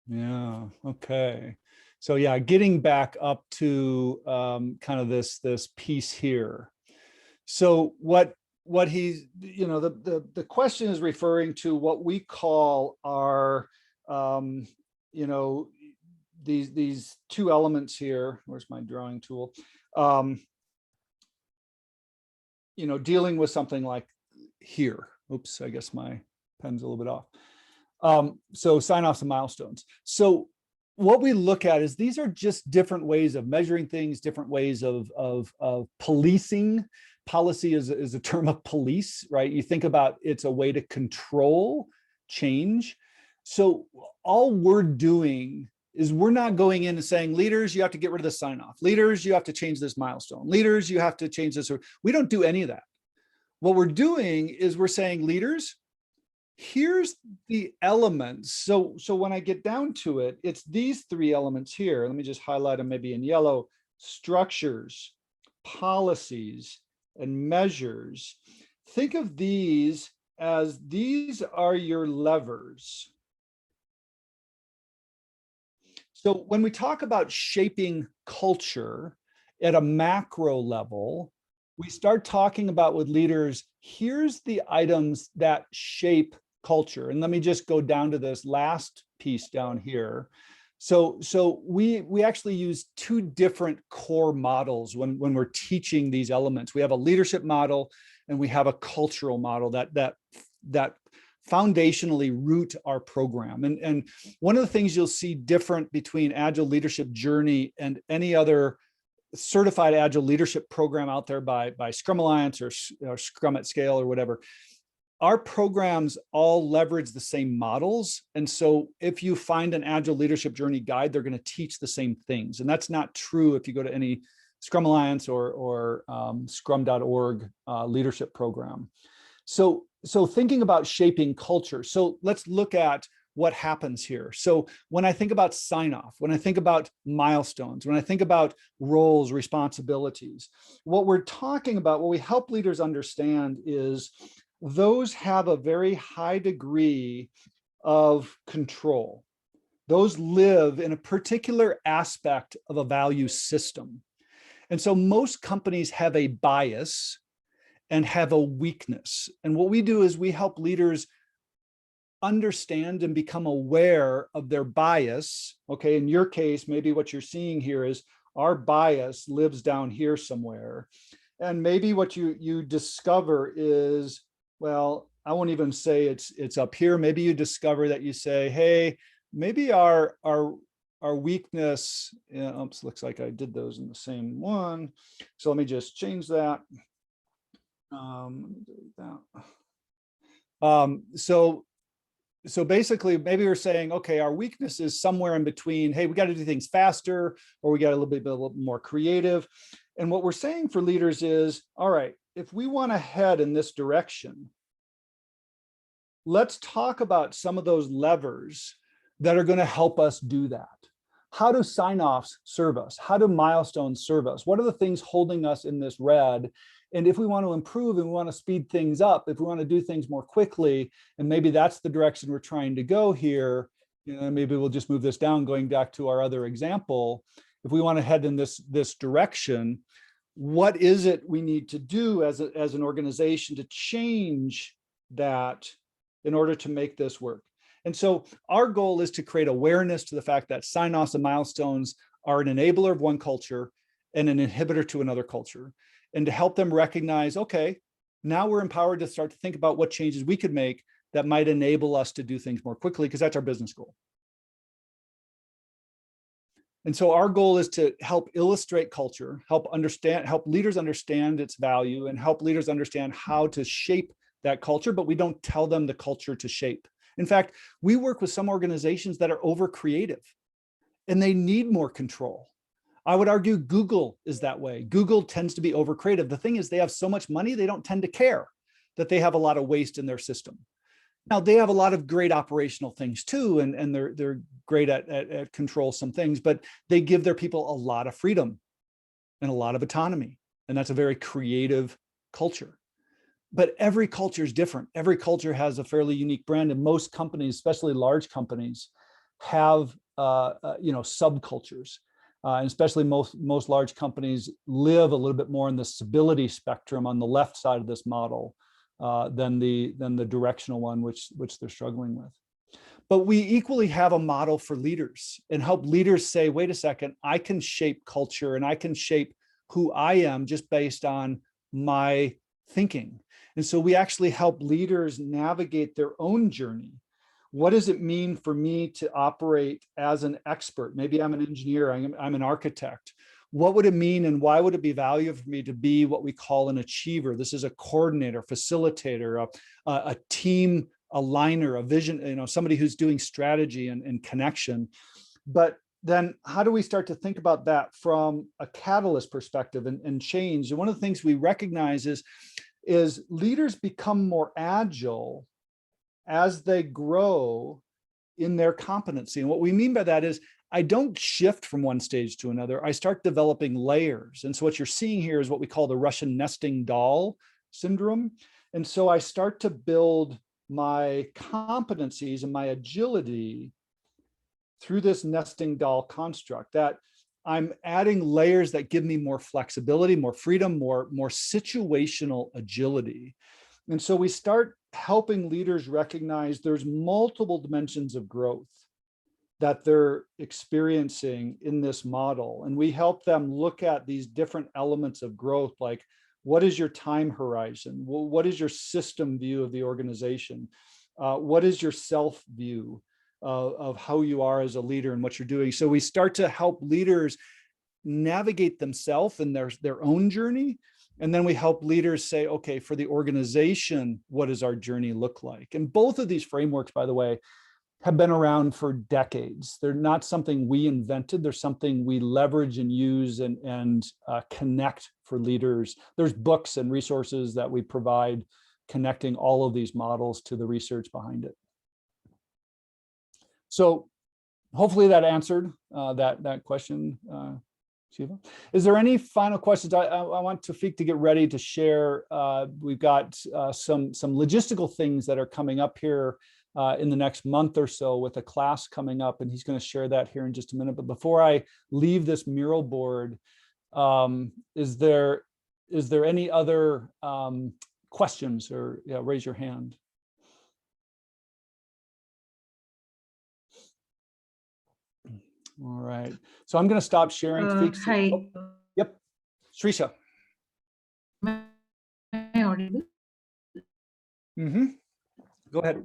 Yeah, okay. So yeah, getting back up to kind of this piece here. So what he's, the question is referring to what we call our, these two elements here. Where's my drawing tool? Dealing with something like here. Oops, I guess my pen's a little bit off. So sign-offs and milestones. So what we look at is these are just different ways of measuring things, different ways of policing. Policy is a term of police, right? You think about it's a way to control change. So all we're doing is we're not going in and saying, leaders, you have to get rid of the sign-off. Leaders, you have to change this milestone. Leaders, you have to change this. We don't do any of that. What we're doing is we're saying, leaders, here's the elements. So when I get down to it, it's these three elements here. Let me just highlight them maybe in yellow: structures, policies, and measures. Think of these as these are your levers. So when we talk about shaping culture at a macro level, we start talking about with leaders, here's the items that shape culture. And let me just go down to this last piece down here. So we actually use two different core models when we're teaching these elements. We have a leadership model and we have a cultural model that foundationally root our program. And one of the things you'll see different between Agile Leadership Journey and any other certified Agile leadership program out there by Scrum Alliance or Scrum at Scale or whatever, our programs all leverage the same models. And so if you find an Agile Leadership Journey guide, they're going to teach the same things. And that's not true if you go to any Scrum Alliance or scrum.org leadership program. So thinking about shaping culture. So let's look at what happens here. So when I think about sign-off, when I think about milestones, when I think about roles, responsibilities, what we're talking about, what we help leaders understand is those have a very high degree of control. Those live in a particular aspect of a value system. And so most companies have a bias and have a weakness. And what we do is we help leaders understand and become aware of their bias. Okay, in your case, maybe what you're seeing here is our bias lives down here somewhere. And maybe what you discover is, well, I won't even say it's up here. Maybe you discover that you say, hey, maybe our weakness, oops, looks like I did those in the same one. So let me just change that. So basically, maybe we're saying, okay, our weakness is somewhere in between. Hey, we got to do things faster, or we got a little more creative. And what we're saying for leaders is, all right, if we want to head in this direction, let's talk about some of those levers that are going to help us do that. How do sign-offs serve us? How do milestones serve us? What are the things holding us in this red? And if we want to improve and we want to speed things up, if we want to do things more quickly, and maybe that's the direction we're trying to go here, maybe we'll just move this down, going back to our other example. If we want to head in this direction, what is it we need to do as an organization to change that in order to make this work? And so our goal is to create awareness to the fact that sign-offs and milestones are an enabler of one culture and an inhibitor to another culture, and to help them recognize, okay, now we're empowered to start to think about what changes we could make that might enable us to do things more quickly, because that's our business goal. And so our goal is to help illustrate culture, help leaders understand its value, and help leaders understand how to shape that culture, but we don't tell them the culture to shape. In fact, we work with some organizations that are over creative and they need more control. I would argue Google is that way. Google tends to be over creative. The thing is, they have so much money, they don't tend to care that they have a lot of waste in their system. Now, they have a lot of great operational things too, and they're great at control some things, but they give their people a lot of freedom and a lot of autonomy. And that's a very creative culture. But every culture is different. Every culture has a fairly unique brand, and most companies, especially large companies, have subcultures. And especially most large companies live a little bit more in the stability spectrum on the left side of this model than the directional one, which they're struggling with. But we equally have a model for leaders, and help leaders say, wait a second, I can shape culture and I can shape who I am just based on my thinking. And so we actually help leaders navigate their own journey. What does it mean for me to operate as an expert? Maybe I'm an engineer, I'm an architect. What would it mean, and why would it be valuable for me to be what we call an achiever? This is a coordinator, facilitator, a team aligner, a vision, somebody who's doing strategy and connection. But then how do we start to think about that from a catalyst perspective and change? And one of the things we recognize is leaders become more agile as they grow in their competency. And what we mean by that is, I don't shift from one stage to another. I start developing layers. And so what you're seeing here is what we call the Russian nesting doll syndrome. And so I start to build my competencies and my agility through this nesting doll construct, that I'm adding layers that give me more flexibility, more freedom, more situational agility. And so we start helping leaders recognize there's multiple dimensions of growth that they're experiencing in this model. And we help them look at these different elements of growth, like, what is your time horizon? What is your system view of the organization? What is your self view of how you are as a leader and what you're doing? So we start to help leaders navigate themselves in their own journey. And then we help leaders say, okay, for the organization, what does our journey look like? And both of these frameworks, by the way, have been around for decades. They're not something we invented. They're something we leverage and use and connect for leaders. There's books and resources that we provide connecting all of these models to the research behind it. So hopefully that answered that question, Shiva. Is there any final questions? I want Tawfiq to get ready to share. We've got some logistical things that are coming up here in the next month or so with a class coming up, and he's going to share that here in just a minute. But before I leave this mural board, Is there any other questions, or raise your hand? All right, so I'm going to stop sharing. Hi. Oh, yep, Srisha. Am I audible? Go ahead.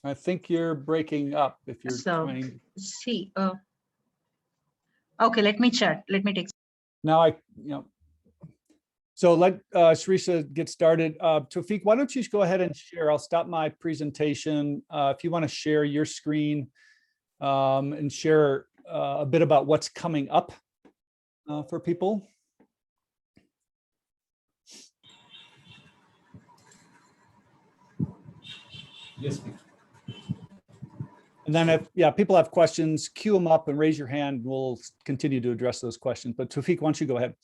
I think you're breaking up if you're So, trying. see, okay, let me chat. Let me take. Now so let Srisha get started. Tawfiq, why don't you go ahead and share? I'll stop my presentation. If you want to share your screen and share a bit about what's coming up for people. Yes, please. And then if people have questions, queue them up and raise your hand. We'll continue to address those questions. But Tawfiq, why don't you go ahead?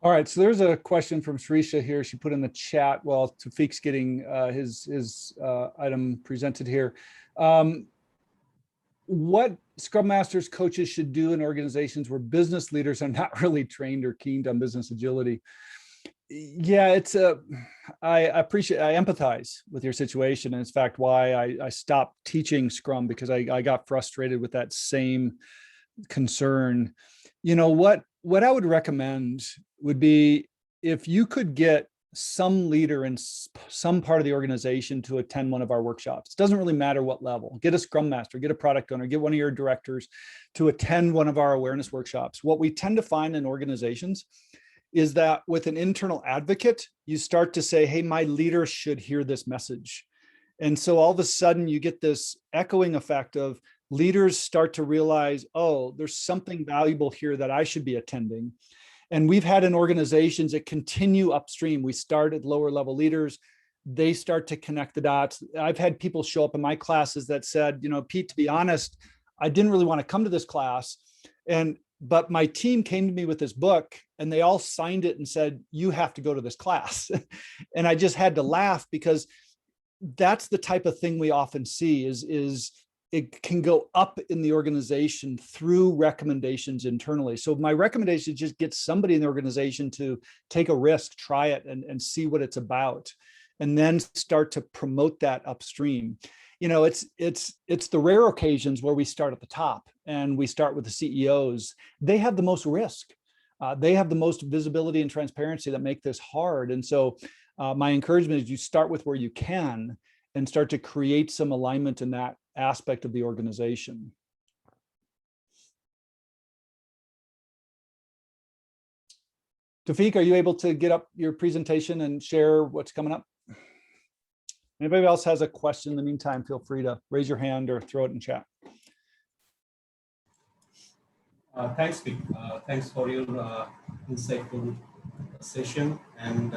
All right, so there's a question from Srisha here. She put in the chat while Tawfiq's getting his item presented here. What Scrum Masters coaches should do in organizations where business leaders are not really trained or keen on business agility? Yeah, I empathize with your situation. And in fact, why I stopped teaching Scrum, because I got frustrated with that same concern. You know, what I would recommend would be, if you could get some leader in some part of the organization to attend one of our workshops. It doesn't really matter what level. Get a Scrum Master, get a product owner, get one of your directors to attend one of our awareness workshops. What we tend to find in organizations is that with an internal advocate, you start to say, hey, my leader should hear this message. And so all of a sudden you get this echoing effect of leaders start to realize, oh, there's something valuable here that I should be attending. And we've had in organizations that continue upstream. We start at lower level leaders. They start to connect the dots. I've had people show up in my classes that said, you know, Pete, to be honest, I didn't really want to come to this class. But my team came to me with this book and they all signed it and said, you have to go to this class. And I just had to laugh, because that's the type of thing we often see is it can go up in the organization through recommendations internally. So my recommendation is just get somebody in the organization to take a risk, try it, and see what it's about, and then start to promote that upstream. You know, it's the rare occasions where we start at the top and we start with the CEOs. They have the most risk. They have the most visibility and transparency that make this hard. And so my encouragement is you start with where you can and start to create some alignment in that aspect of the organization. Tawfiq, are you able to get up your presentation and share what's coming up? Anybody else has a question in the meantime, feel free to raise your hand or throw it in chat. Thanks, Pete. Thanks for your insightful session. And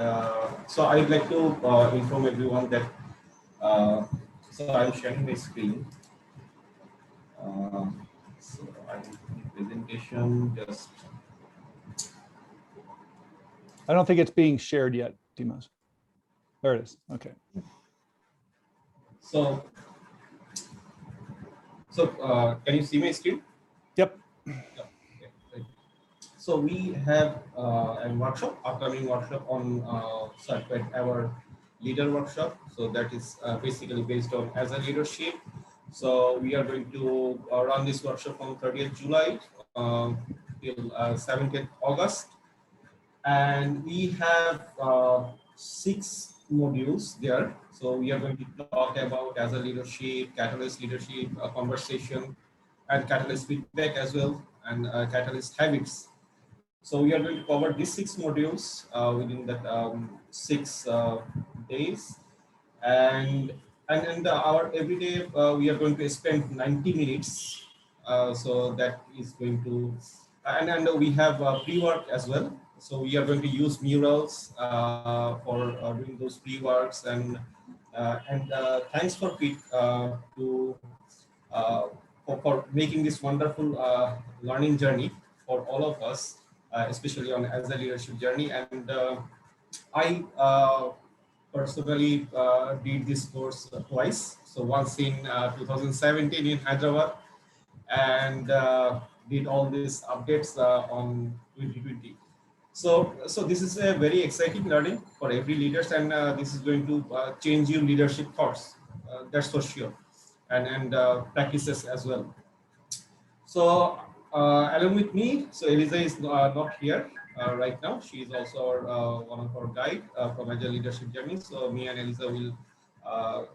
so I'd like to inform everyone that so I'm sharing my screen. So presentation just. I don't think it's being shared yet, Dimas. There it is. Okay. So can you see my screen? Yep. Okay. So we have a workshop, upcoming workshop on certified our leader workshop. So that is basically based on Agile leadership, So we are going to run this workshop from 30th July till 17th August. And we have 6 modules there. So we are going to talk about Agile leadership, catalyst leadership, conversation, and catalyst feedback as well, and catalyst habits. So we are going to cover these 6 modules within that 6 days, and our every day we are going to spend 90 minutes. So that is going to, and we have pre-work as well. So we are going to use murals for doing those pre-works, and thanks for Pete uh, for making this wonderful learning journey for all of us, especially on Agile Leadership Journey. And I personally did this course twice. So once in 2017 in Hyderabad, and did all these updates on 2020. So this is a very exciting learning for every leaders, and this is going to change your leadership thoughts. That's for sure, and practices as well. So along with me, so Eliza is not here right now. She is also one of our guide from Agile Leadership Journey. So me and Eliza will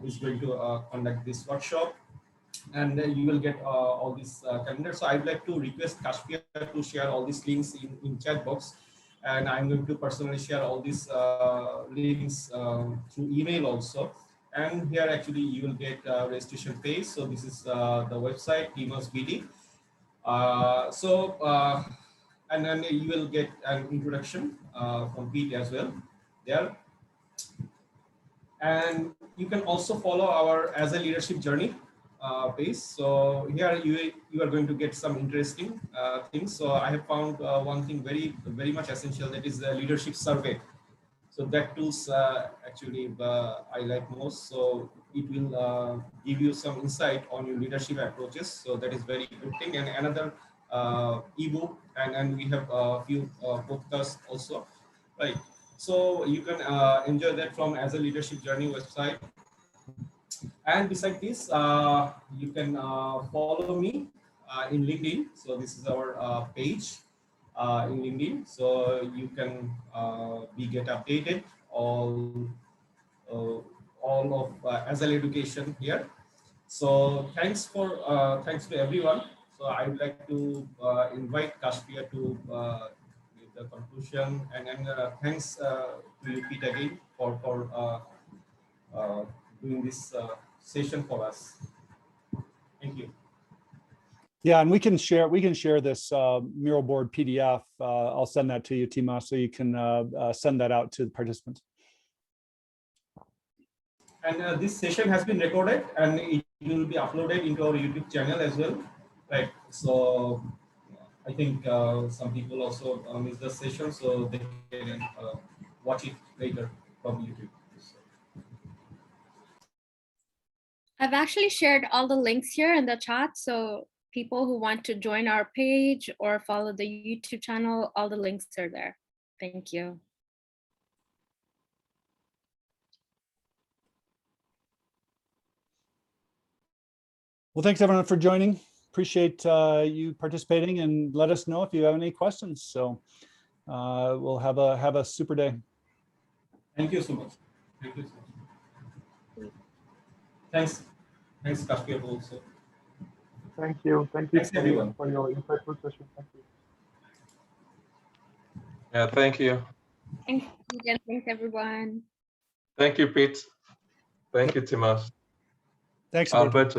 is going to conduct this workshop, and then you will get all these calendars. So I'd like to request Kashmir to share all these links in chat box, and I'm going to personally share all these links through email also. And here actually you will get registration page. So this is the website Timos BD. And then you will get an introduction from Pete as well there. And you can also follow our Agile Leadership Journey page. So here you are going to get some interesting things. So I have found one thing very much essential, that is the leadership survey. So that tools actually I like most. So it will give you some insight on your leadership approaches. So that is very good thing. And another ebook, and we have a few podcasts also, right? So you can enjoy that from Agile Leadership Journey website. And beside this, you can follow me in LinkedIn. So this is our page in LinkedIn. So you can get updated uh, all of Agile education here. So thanks to everyone. So I would like to invite Kashmir to give the conclusion, and thanks to you, Pete, again for doing this session for us. Thank you. Yeah, and we can share this mural board PDF. I'll send that to you, Tima, so you can send that out to the participants. And this session has been recorded, and it will be uploaded into our YouTube channel as well, right? So I think some people also miss the session, so they can watch it later from YouTube. I've actually shared all the links here in the chat. So people who want to join our page or follow the YouTube channel, all the links are there. Thank you. Well, thanks everyone for joining. Appreciate you participating, and let us know if you have any questions. So we'll have a super day. Thank you so much. Thank you so much. Thanks, Kashmir also. Thank you. Thanks everyone for your insightful session. Thank you. Yeah, thank you. Thanks again. Thanks everyone. Thank you, Pete. Thank you, Timas. Thanks, everyone. Albert.